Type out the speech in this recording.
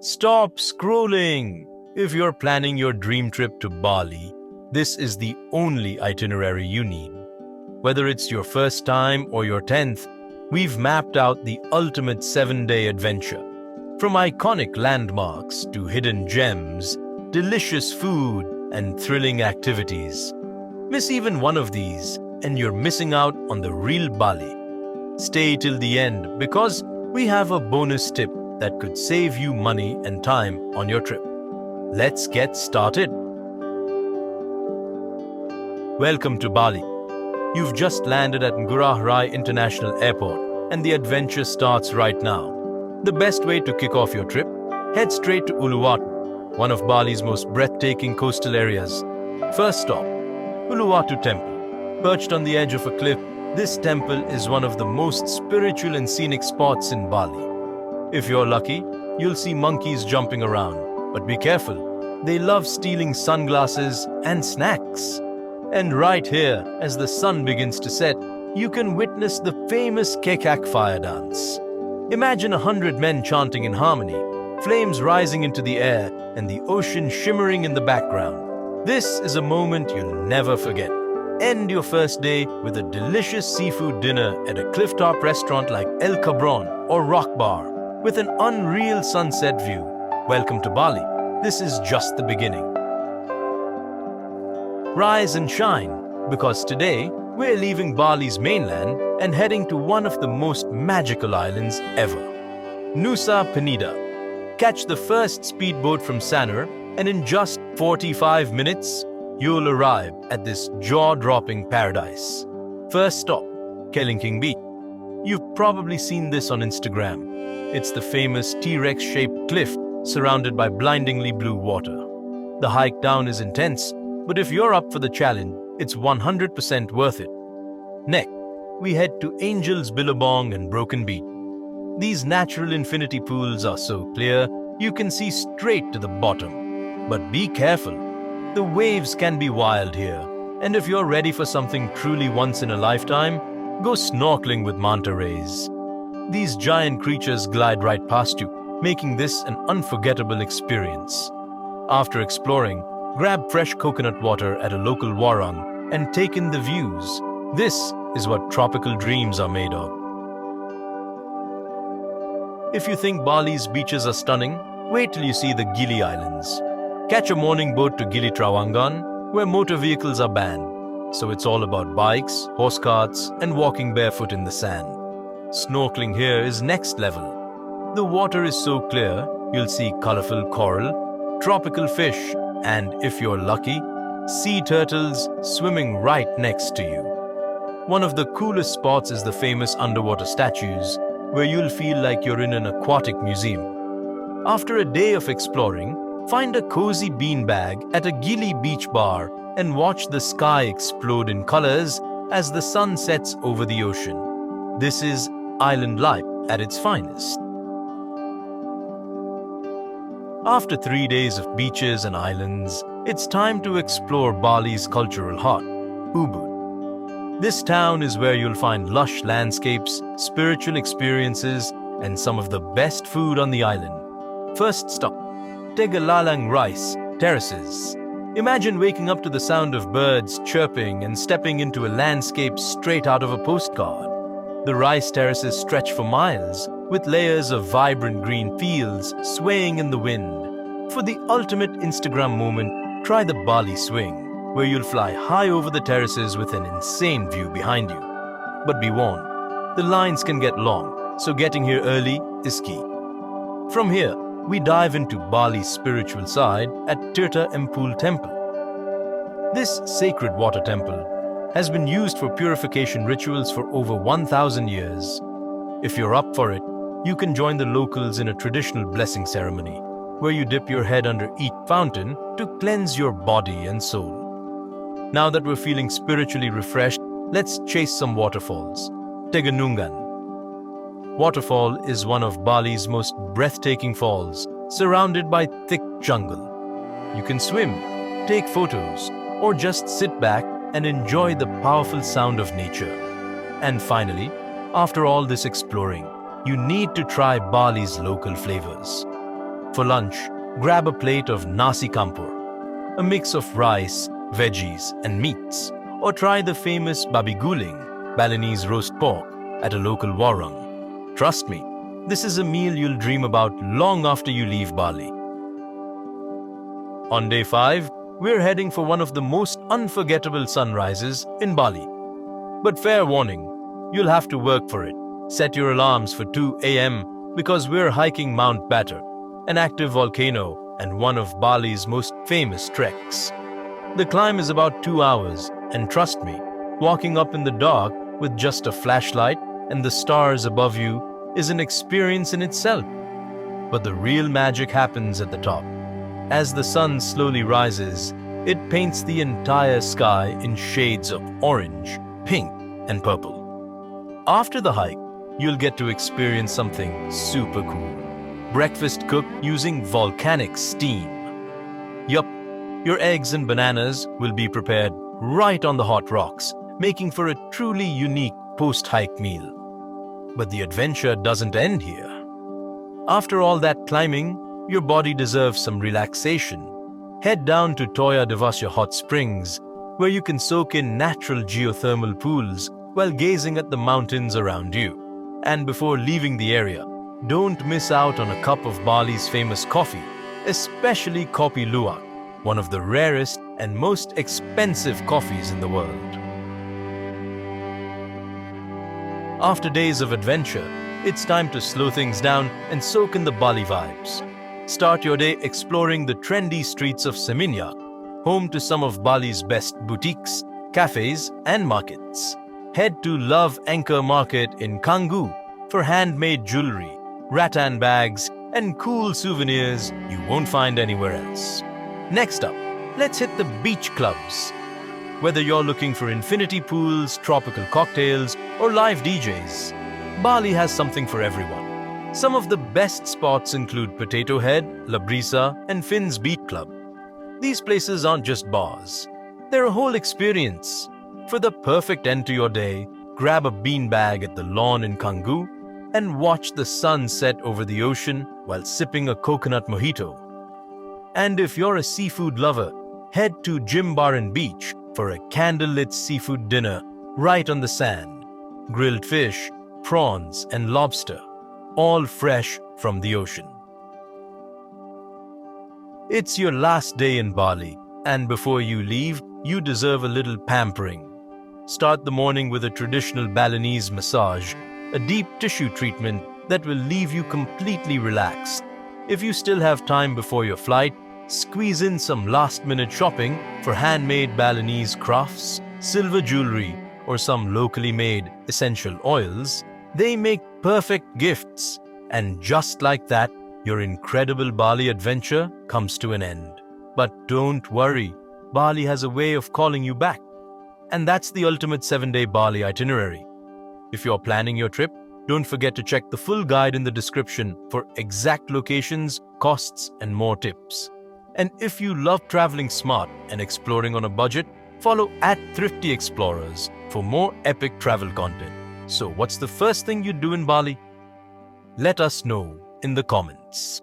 Stop scrolling! If you're planning your dream trip to Bali, this is the only itinerary you need. Whether it's your first time or your 10th, we've mapped out the ultimate 7-day adventure. From iconic landmarks to hidden gems, delicious food, and thrilling activities. Miss even one of these, and you're missing out on the real Bali. Stay till the end because we have a bonus tip that could save you money and time on your trip. Let's get started. Welcome to Bali. You've just landed at Ngurah Rai International Airport and the adventure starts right now. The best way to kick off your trip? Head straight to Uluwatu, one of Bali's most breathtaking coastal areas. First stop, Uluwatu Temple. Perched on the edge of a cliff, this temple is one of the most spiritual and scenic spots in Bali. If you're lucky, you'll see monkeys jumping around, but be careful, they love stealing sunglasses and snacks. And right here, as the sun begins to set, you can witness the famous Kekak fire dance. Imagine 100 men chanting in harmony, flames rising into the air, and the ocean shimmering in the background. This is a moment you'll never forget. End your first day with a delicious seafood dinner at a clifftop restaurant like El Cabron or Rock Bar, with an unreal sunset view. Welcome to Bali. This is just the beginning. Rise and shine, because today we're leaving Bali's mainland and heading to one of the most magical islands ever, Nusa Penida. Catch the first speedboat from Sanur, and in just 45 minutes, you'll arrive at this jaw-dropping paradise. First stop, Kelingking Beach. You've probably seen this on Instagram. It's the famous T-Rex-shaped cliff surrounded by blindingly blue water. The hike down is intense, but if you're up for the challenge, it's 100% worth it. Next, we head to Angels Billabong and Broken Beach. These natural infinity pools are so clear, you can see straight to the bottom. But be careful, the waves can be wild here, and if you're ready for something truly once in a lifetime, go snorkeling with manta rays. These giant creatures glide right past you, making this an unforgettable experience. After exploring, grab fresh coconut water at a local warung and take in the views. This is what tropical dreams are made of. If you think Bali's beaches are stunning, wait till you see the Gili Islands. Catch a morning boat to Gili Trawangan, where motor vehicles are banned. So it's all about bikes, horse carts, and walking barefoot in the sand. Snorkeling here is next level. The water is so clear, you'll see colorful coral, tropical fish, and if you're lucky, sea turtles swimming right next to you. One of the coolest spots is the famous underwater statues, where you'll feel like you're in an aquatic museum. After a day of exploring, find a cozy beanbag at a Gili beach bar and watch the sky explode in colors as the sun sets over the ocean. This is island life at its finest. After 3 days of beaches and islands, it's time to explore Bali's cultural heart, Ubud. This town is where you'll find lush landscapes, spiritual experiences, and some of the best food on the island. First stop, Tegalalang Rice Terraces. Imagine waking up to the sound of birds chirping and stepping into a landscape straight out of a postcard. The rice terraces stretch for miles, with layers of vibrant green fields swaying in the wind. For the ultimate Instagram moment, try the Bali swing, where you'll fly high over the terraces with an insane view behind you. But be warned, the lines can get long, so getting here early is key. From here, we dive into Bali's spiritual side at Tirta Empul Temple. This sacred water temple has been used for purification rituals for over 1,000 years. If you're up for it, you can join the locals in a traditional blessing ceremony, where you dip your head under each fountain to cleanse your body and soul. Now that we're feeling spiritually refreshed, let's chase some waterfalls. Teganungan. Waterfall is one of Bali's most breathtaking falls, surrounded by thick jungle. You can swim, take photos, or just sit back and enjoy the powerful sound of nature. And finally, after all this exploring, you need to try Bali's local flavors. For lunch, grab a plate of nasi campur, a mix of rice, veggies, and meats, or try the famous babi guling, Balinese roast pork, at a local warung. Trust me, this is a meal you'll dream about long after you leave Bali. On day 5, we're heading for one of the most unforgettable sunrises in Bali. But fair warning, you'll have to work for it. Set your alarms for 2 a.m. because we're hiking Mount Batur, an active volcano and one of Bali's most famous treks. The climb is about 2 hours, and trust me, walking up in the dark with just a flashlight and the stars above you is an experience in itself. But the real magic happens at the top. As the sun slowly rises, it paints the entire sky in shades of orange, pink, and purple. After the hike, you'll get to experience something super cool. Breakfast cooked using volcanic steam. Yup, your eggs and bananas will be prepared right on the hot rocks, making for a truly unique post-hike meal. But the adventure doesn't end here. After all that climbing, your body deserves some relaxation. Head down to Toya Devasya Hot Springs, where you can soak in natural geothermal pools while gazing at the mountains around you. And before leaving the area, don't miss out on a cup of Bali's famous coffee, especially Kopi Luwak, one of the rarest and most expensive coffees in the world. After days of adventure, it's time to slow things down and soak in the Bali vibes. Start your day exploring the trendy streets of Seminyak, home to some of Bali's best boutiques, cafes, and markets. Head to Love Anchor Market in Canggu for handmade jewelry, rattan bags, and cool souvenirs you won't find anywhere else. Next up, let's hit the beach clubs. Whether you're looking for infinity pools, tropical cocktails, or live DJs, Bali has something for everyone. Some of the best spots include Potato Head, La Brisa, and Finn's Beat Club. These places aren't just bars. They're a whole experience. For the perfect end to your day, grab a beanbag at the lawn in Canggu and watch the sun set over the ocean while sipping a coconut mojito. And if you're a seafood lover, head to Jimbaran Beach for a candlelit seafood dinner right on the sand. Grilled fish, prawns, and lobster, all fresh from the ocean. It's your last day in Bali, and before you leave, you deserve a little pampering. Start the morning with a traditional Balinese massage, a deep tissue treatment that will leave you completely relaxed. If you still have time before your flight, squeeze in some last-minute shopping for handmade Balinese crafts, silver jewelry, or some locally made essential oils. They make perfect gifts. And just like that, your incredible Bali adventure comes to an end. But don't worry, Bali has a way of calling you back. And that's the ultimate 7-day Bali itinerary. If you're planning your trip, don't forget to check the full guide in the description for exact locations, costs, and more tips. And if you love traveling smart and exploring on a budget, follow @ThriftyExplorers for more epic travel content. So what's the first thing you do in Bali? Let us know in the comments.